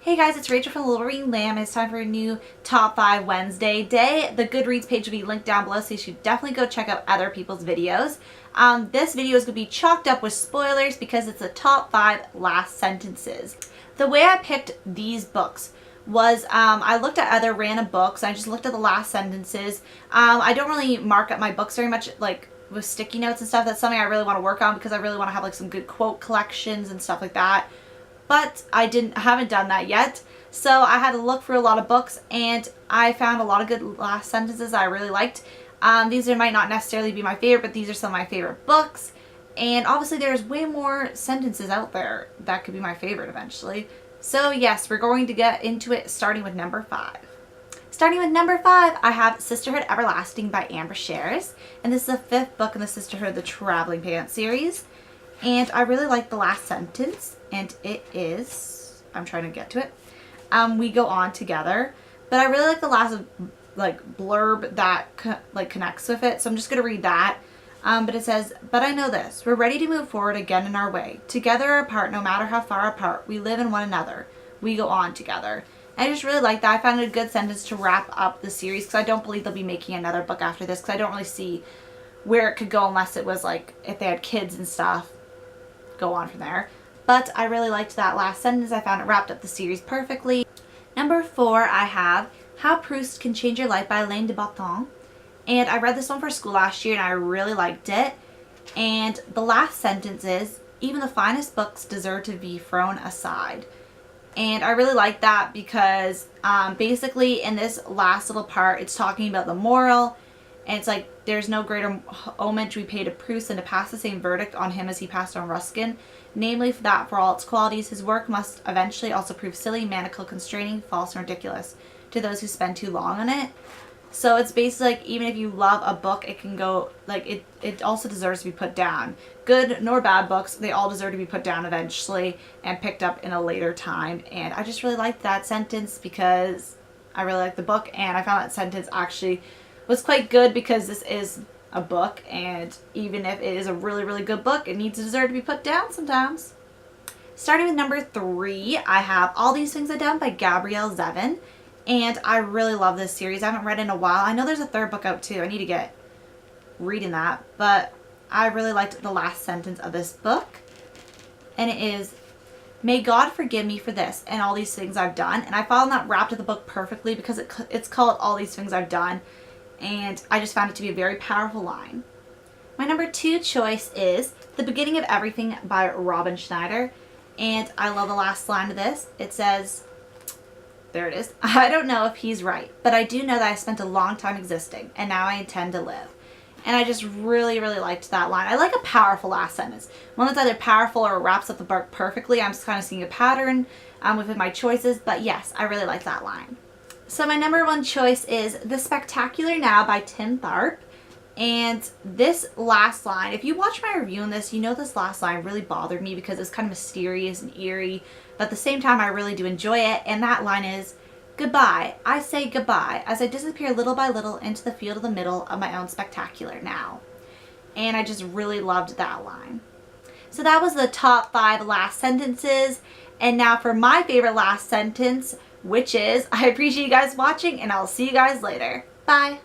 Hey guys, it's Rachel from Thelittlereadinglamb. It's time for a new Top 5 Wednesday day. The Goodreads page will be linked down below, so you should definitely go check out other people's videos. This video is going to be chalked up with spoilers because it's the top 5 last sentences. The way I picked these books was I looked at other random books. I just looked at the last sentences. I don't really mark up my books very much, like with sticky notes and stuff. That's something I really want to work on because I really want to have like some good quote collections and stuff like that. But I haven't done that yet. So I had to look through a lot of books and I found a lot of good last sentences I really liked. These might not necessarily be my favorite, but these are some of my favorite books. And obviously there's way more sentences out there that could be my favorite eventually. So yes, we're going to get into it starting with number 5. Starting with number 5, I have Sisterhood Everlasting by Amber Shares. And this is the 5th book in the Sisterhood the Traveling Pants series. And I really like the last sentence, and it is, I'm trying to get to it, we go on together. But I really like the last blurb that connects with it, so I'm just going to read that. But it says, "But I know this, we're ready to move forward again in our way. Together or apart, no matter how far apart, we live in one another. We go on together." And I just really like that. I found it a good sentence to wrap up the series, because I don't believe they'll be making another book after this, because I don't really see where it could go unless it was like, if they had kids and stuff, go on from there. But I really liked that last sentence. I found it wrapped up the series perfectly. Number 4, I have How Proust Can Change Your Life by Alain de Botton. And I read this one for school last year and I really liked it. And the last sentence is, "Even the finest books deserve to be thrown aside." And I really like that because basically in this last little part, it's talking about the moral. And it's like, there's no greater homage we pay to Proust than to pass the same verdict on him as he passed on Ruskin. Namely, that for all its qualities, his work must eventually also prove silly, maniacal, constraining, false, and ridiculous to those who spend too long on it. So it's basically like, even if you love a book, it can go, like, it also deserves to be put down. Good nor bad books, they all deserve to be put down eventually and picked up in a later time. And I just really liked that sentence because I really liked the book, and I found that sentence actually was quite good because this is a book, and even if it is a really, really good book, it needs to deserve to be put down sometimes. Starting with number 3, I have All These Things I've Done by Gabrielle Zevin, and I really love this series. I haven't read it in a while. I know there's a 3rd book out too. I need to get reading that, but I really liked the last sentence of this book, and it is, "May God forgive me for this and all these things I've done." And I found that wrapped up the book perfectly because it's called All These Things I've Done. And I just found it to be a very powerful line. My number 2 choice is The Beginning of Everything by Robin Schneider. And I love the last line of this. It says, there it is, "I don't know if he's right, but I do know that I spent a long time existing, and now I intend to live." And I just really, really liked that line. I like a powerful last sentence. One that's either powerful or wraps up the book perfectly. I'm just kind of seeing a pattern within my choices. But yes, I really like that line. So my number 1 choice is The Spectacular Now by Tim Tharp. And this last line, if you watch my review on this, you know this last line really bothered me because it's kind of mysterious and eerie, but at the same time I really do enjoy it. And that line is, "Goodbye, I say goodbye as I disappear little by little into the field of the middle of my own spectacular now." And I just really loved that line. So that was the top 5 last sentences. And now for my favorite last sentence, which is, I appreciate you guys watching, and I'll see you guys later. Bye.